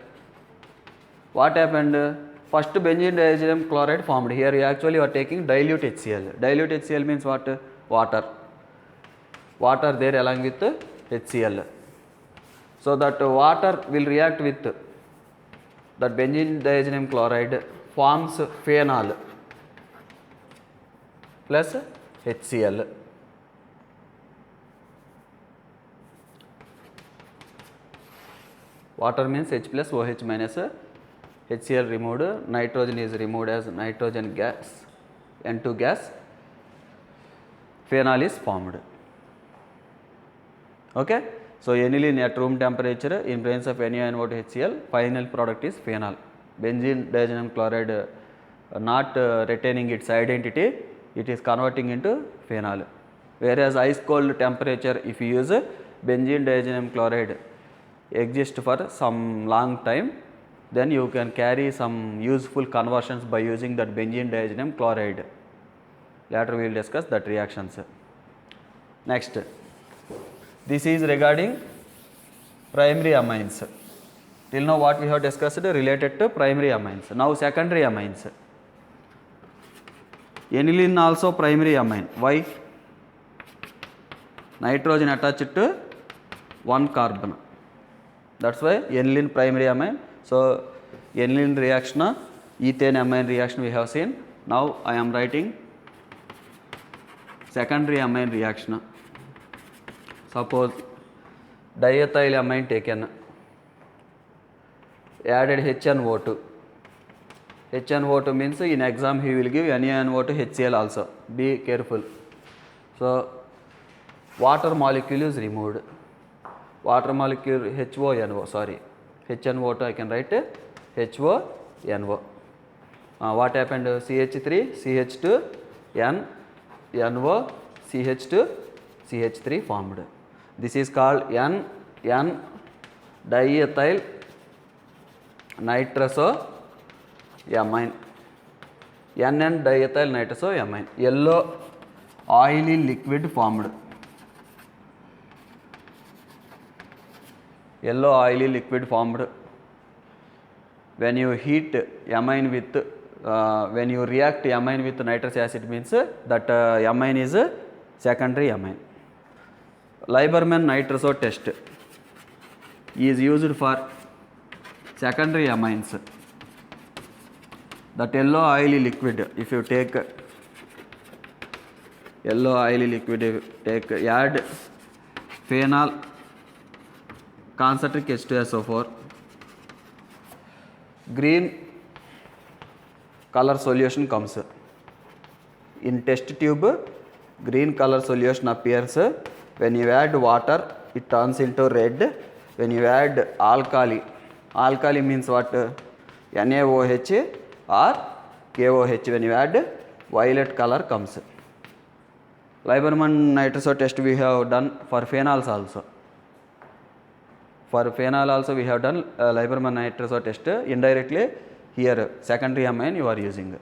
[SPEAKER 1] what happened? First benzene diazonium chloride formed. Here you actually are taking dilute HCl. Dilute HCl means what? Water. Water there along with HCl. So that water will react with that benzene diazonium chloride, forms phenol plus HCl. Water means H plus OH minus, HCl removed, nitrogen is removed as nitrogen gas, N2 gas, phenol is formed. Okay. So aniline at room temperature in presence of NaNO2 HCl, final product is phenol. Benzene diazonium chloride not retaining its identity, it is converting into phenol. Whereas ice cold temperature, if you use benzene diazonium chloride, exist for some long time, then you can carry some useful conversions by using that benzene diazenyl chloride. Later we will discuss that reactions. Next, this is regarding primary amines. Till now what we have discussed related to primary amines. Now secondary amines. Aniline also primary amine. Why? Nitrogen attached to one carbon. That's why aniline primary amine. So aniline reaction, ethane amine reaction we have seen. Now I am writing secondary amine reaction. Suppose diethyl amine taken, added HNO2. HNO2 means in exam he will give NaNO2 HCl also. Be careful. So water molecule is removed. Water molecule HNO2 I can write HONO. What happened? CH3, CH2, N, NO, CH2, CH3 formed. This is called N diethyl nitrosamine. NN diethyl nitrosamine. Yellow oily liquid formed. Yellow oily liquid formed when you heat amine with when you react amine with nitrous acid means that amine is secondary amine. Lieberman nitroso test is used for secondary amines. That yellow oily liquid, if you take yellow oily liquid, add phenol concentric H2SO4, green color solution comes. In test tube, green color solution appears. When you add water, it turns into red. When you add alkali, alkali means what? NaOH or KOH. When you add, violet color comes. Lieberman nitroso test we have done for phenols also. For phenol also we have done Lieberman nitroso test. Indirectly here secondary amine you are using.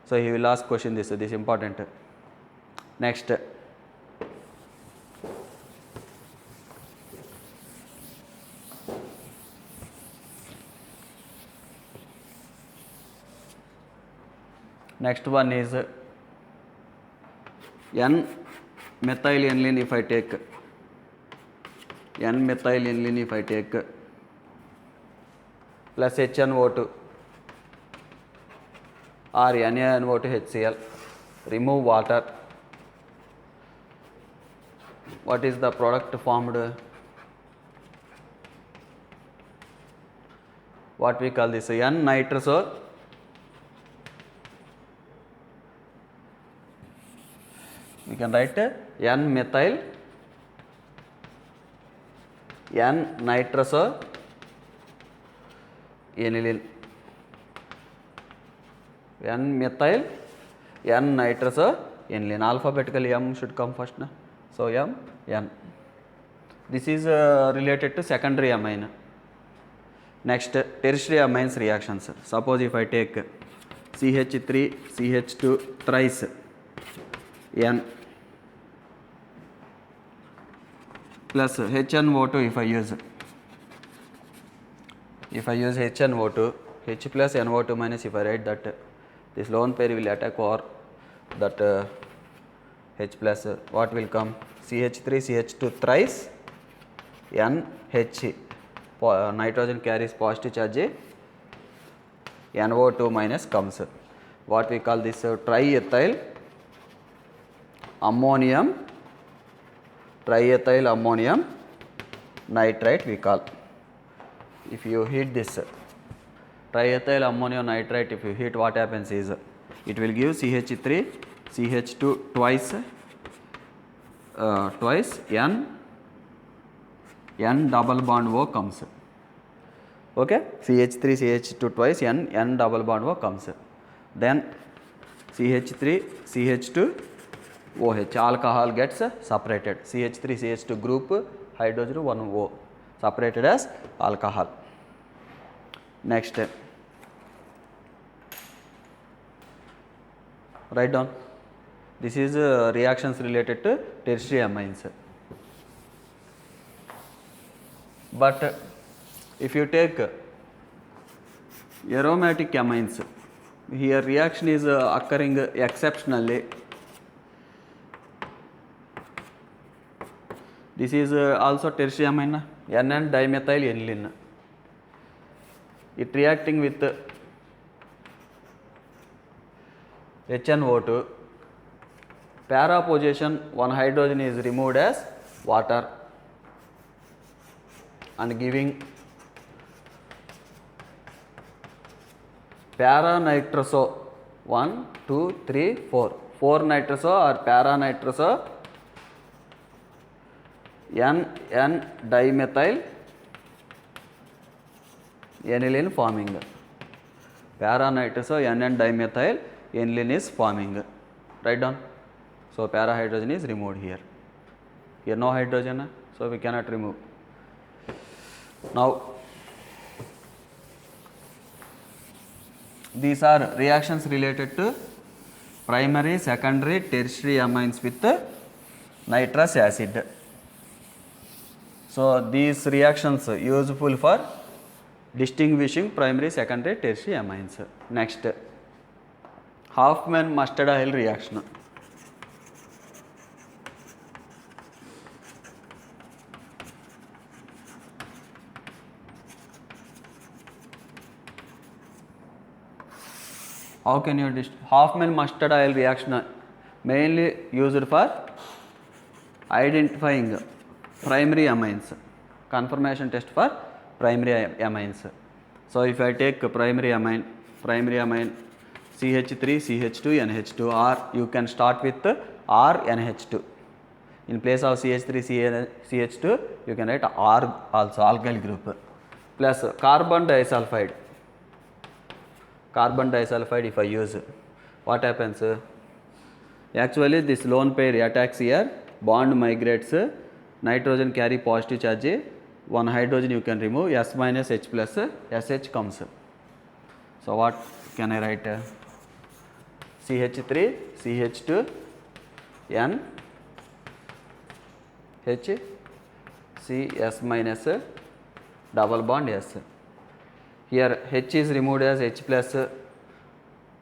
[SPEAKER 1] So he will ask question this is important. Next, next one is N-methyl aniline. If I take N-methyl aniline, if I take plus HNO2 or NaNO2 HCl, remove water, what is the product formed? What we call this? N-nitrosol. We can write N-methyl N-nitroso aniline. N-methyl N-nitroso aniline. Alphabetically M should come first. Na? So M, N. This is related to secondary amine. Next, tertiary amines reactions. Suppose if I take CH3, CH2 thrice N plus HNO2 if I use HNO2, H plus NO2 minus, if I write that this lone pair will attack or that H plus, what will come? CH3, CH2 thrice NH, nitrogen carries positive charge, NO2 minus comes. What we call this? Triethyl ammonium nitrite we call. If you heat this triethyl ammonium nitrite, if you heat, what happens is it will give CH3, CH2 twice N double bond O comes. Okay, CH3, CH2 twice N double bond O comes. Then CH3, CH2 OH, alcohol gets separated. CH3, CH2 group, hydrogen 1 O, separated as alcohol. Next, write down. This is reactions related to tertiary amines. But if you take aromatic amines, here reaction is occurring exceptionally. This is also tertiary amine, N-dimethyl aniline. It reacting with HNO2. Para position, one hydrogen is removed as water and giving para nitroso 1, 2, 3, 4. 4 nitroso or para nitroso N-dimethyl aniline forming. Para nitroso N-dimethyl aniline is forming. Write down. So para hydrogen is removed here. Here no hydrogen, so we cannot remove. Now these are reactions related to primary, secondary, tertiary amines with nitrous acid. So these reactions are useful for distinguishing primary, secondary, tertiary amines. Next, Hoffman mustard-Hale reaction. How can you Hoffman mustard-Hale reaction mainly used for identifying primary amines, conformation test for primary amines. So if I take primary amine CH3, CH2, NH2, or you can start with R, NH2. In place of CH3, CH2, you can write R also, alkyl group, plus carbon disulfide. Carbon disulfide if I use, what happens? Actually this lone pair attacks here, bond migrates, nitrogen carry positive charge, one hydrogen you can remove, S minus H plus SH comes. So what can I write? CH3, CH2, N, H, C, S minus, double bond S. Here H is removed as H plus,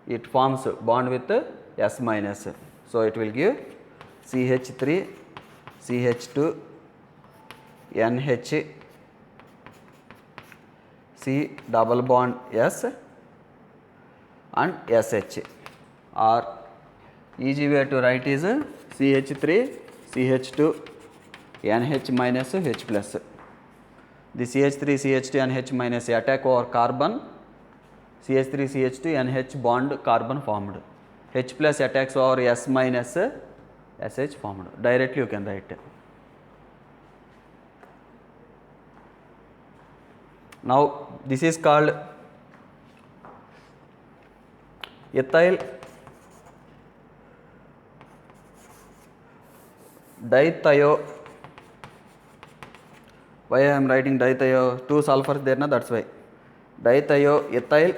[SPEAKER 1] it forms bond with S minus. So it will give CH3, CH2, NH, C double bond S and SH. Or easy way to write is CH3, CH2, NH minus H plus. The CH3, CH2, NH minus attack over carbon, CH3, CH2, NH bond carbon formed. H plus attacks over S minus SH formed. Directly you can write. Now this is called ethyl dithio. Why I am writing dithio? 2 sulfurs there, na, that's why. Dithio ethyl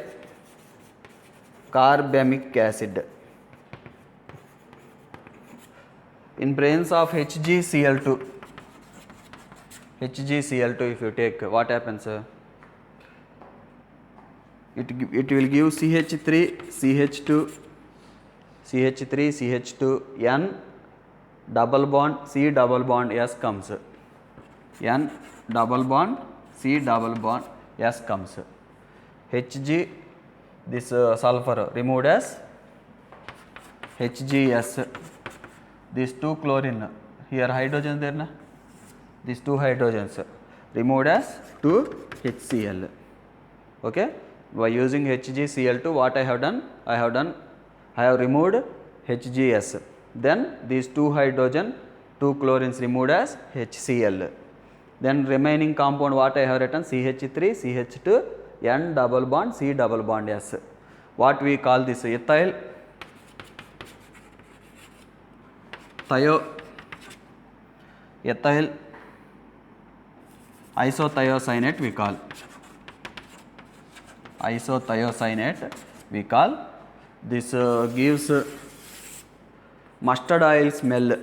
[SPEAKER 1] carbamic acid. In presence of HgCl2, if you take, what happens? It will give CH3, CH2, CH3, CH2, N double bond, C double bond S comes. N double bond, C double bond S comes. Hg, this sulfur removed as HgS. These 2 chlorine, here hydrogen there, na? These 2 hydrogens removed as 2 HCl. Okay? By using HgCl2, what I have done? I have removed HgS. Then these 2 hydrogen, 2 chlorines removed as HCl. Then remaining compound, what I have written? CH3, CH2, N double bond, C double bond S. What we call this? Ethyl isothiocyanate we call. isothiocyanate we call. This gives mustard oil smell.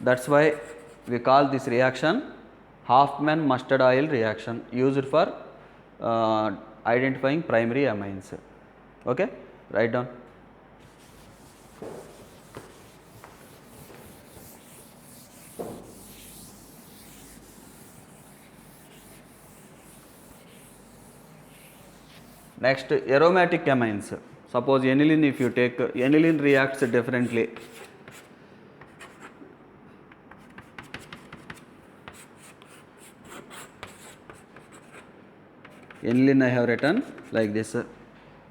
[SPEAKER 1] That's why we call this reaction Hoffman mustard oil reaction, used for identifying primary amines. Okay, write down. Next, aromatic amines. Suppose aniline, if you take, aniline reacts differently. Aniline I have written like this.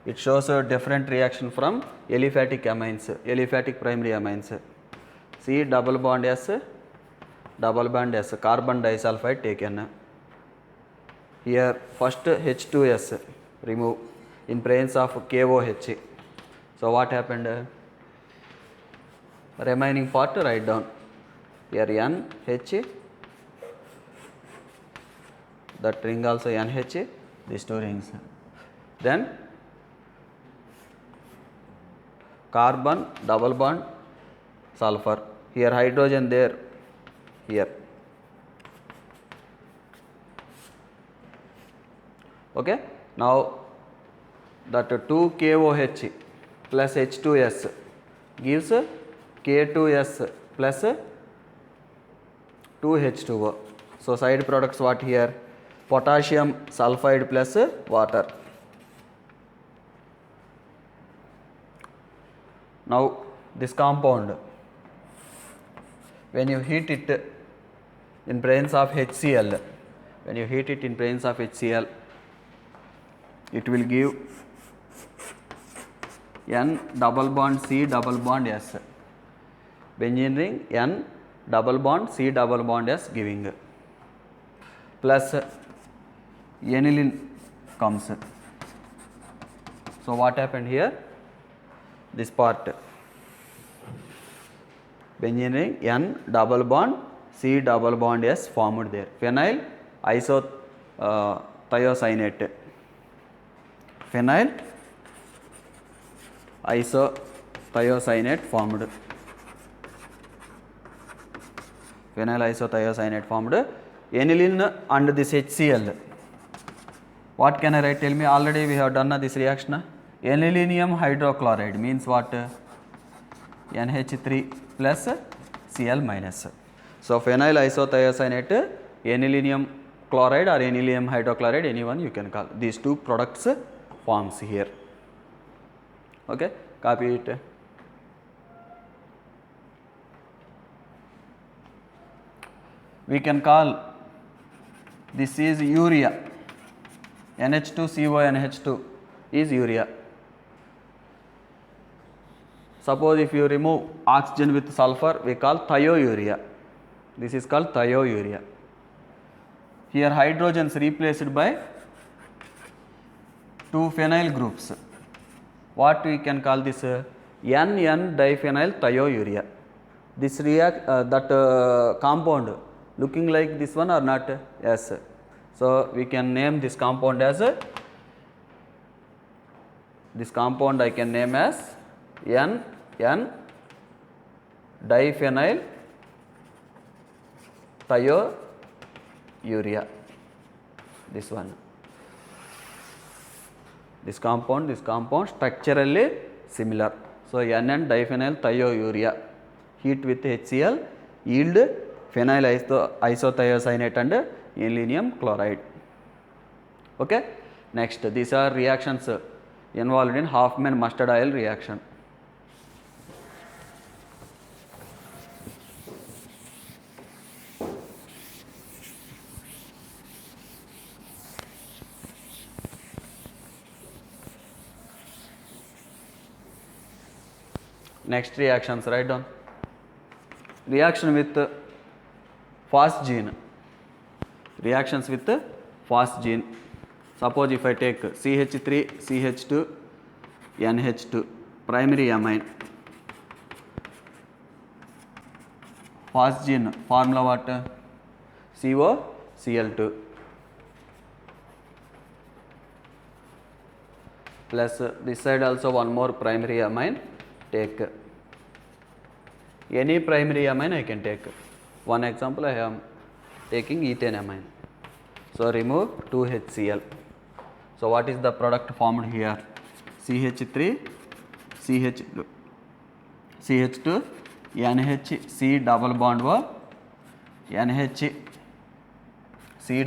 [SPEAKER 1] It shows a different reaction from aliphatic amines, aliphatic primary amines. See, double bond S, carbon disulfide taken. Here first H2S remove in presence of KOH. So what happened? Remaining part write down. Here NH, that ring also NH, these two rings. Then carbon double bond sulfur. Here hydrogen there, here. Okay. Now that 2 KOH plus H2S gives K2S plus 2 H2O. So side products what here? Potassium sulfide plus water. Now this compound, when you heat it in presence of HCl, it will give N double bond C double bond S. Benzene ring N double bond C double bond S giving. Plus aniline comes. So what happened here? This part, benzene ring N double bond C double bond S formed there. Phenyl isothiocyanate. Phenyl isothiocyanate formed. Phenyl isothiocyanate formed. Aniline and this HCl. What can I write? Tell me. Already we have done this reaction. Anilinium hydrochloride means what? NH3 plus Cl minus. So phenyl isothiocyanate, anilinium chloride or anilinium hydrochloride, anyone you can call. These two products forms here. Okay, copy it. We can call this is urea. NH2CONH2 is urea. Suppose if you remove oxygen with sulfur, we call thiourea. This is called thiourea. Here hydrogens replaced by two phenyl groups. What we can call this? NN diphenyl thiourea. This compound looking like this one or not? Yes. So we can name this compound as I can name as NN diphenyl thiourea. This one. This compound structurally similar. So NN diphenyl thiourea. Heat with HCl yield phenyl isothiocyanate and anilinium chloride. Okay. Next, these are reactions involved in Hoffman mustard oil reaction. Next reactions, write down. Reaction with phosgene. Reactions with phosgene. Suppose if I take CH3, CH2, NH2, primary amine. Phosgene formula what? COCl2. plus this side also one more primary amine take. Any primary amine I can take. One example I am taking ethane amine. So remove 2HCl. So what is the product formed here? CH3 CH2 NHC double bond O NHC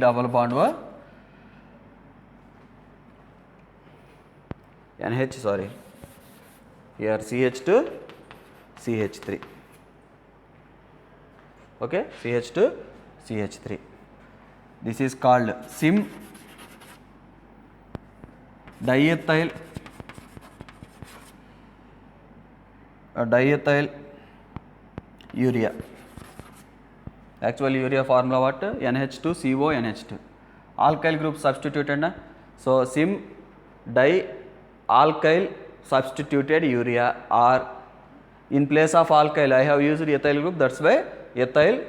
[SPEAKER 1] double bond O NH, sorry, here CH2 CH3. Okay, CH2 CH3. This is called SIM diethyl urea. Actually urea formula what? NH2CO NH2. Alkyl group substituted na. So SIM dialkyl substituted urea, or in place of alkyl I have used ethyl group, that's why ethyl.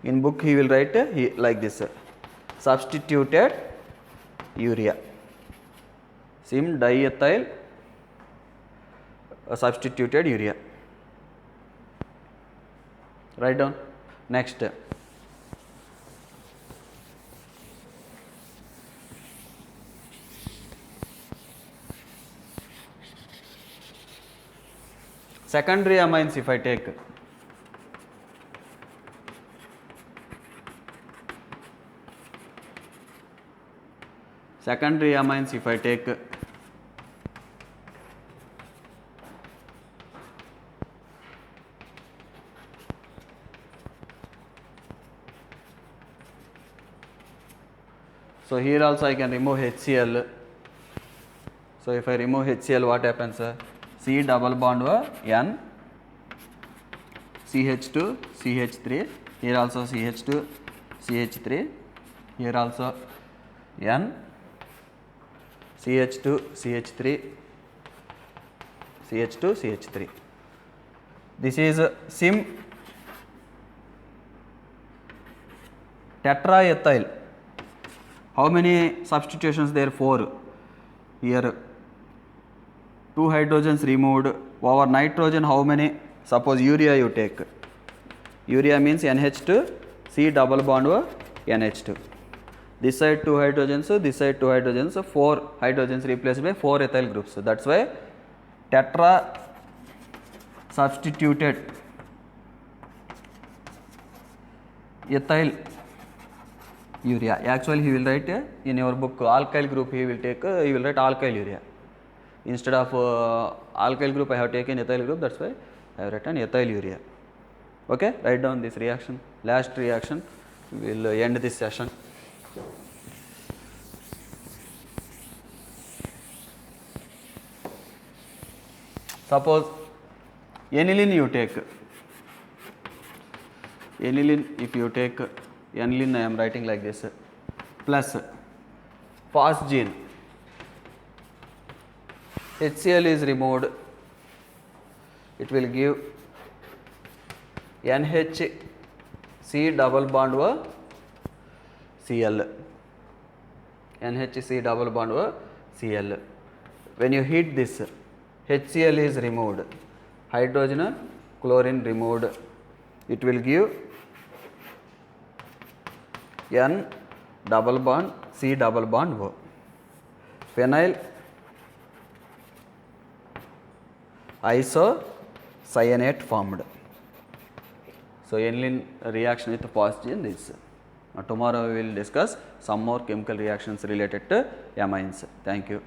[SPEAKER 1] In book he will write like this, substituted urea, SIM diethyl substituted urea. Write down. Next, secondary amines if I take. Secondary amines if I take. So here also I can remove HCl. So if I remove HCl, what happens? C double bond O N CH2 CH3. Here also CH2 CH3. Here also N CH2 CH3 CH2 CH3. This is SIM tetraethyl. How many substitutions there? 4. Here 2 hydrogens removed. Over nitrogen how many? Suppose urea you take. Urea means NH2 C double bond O NH2. This side 2 hydrogens, this side 2 hydrogens, 4 hydrogens replaced by 4 ethyl groups. That's why tetra substituted ethyl urea. Actually he will write in your book alkyl group, he will take, he will write alkyl urea. Instead of alkyl group I have taken ethyl group, that's why I have written ethyl urea. Okay, write down this reaction. Last reaction, we will end this session. Suppose aniline you take. Aniline if you take, aniline I am writing like this, plus phosgene. HCl is removed, it will give NHC double bond O Cl. NHC double bond O Cl. When you heat this, HCl is removed, hydrogen, chlorine removed, it will give N double bond C double bond O. Phenyl isocyanate formed. So aniline reaction with phosgene this. Tomorrow we will discuss some more chemical reactions related to amines. Thank you.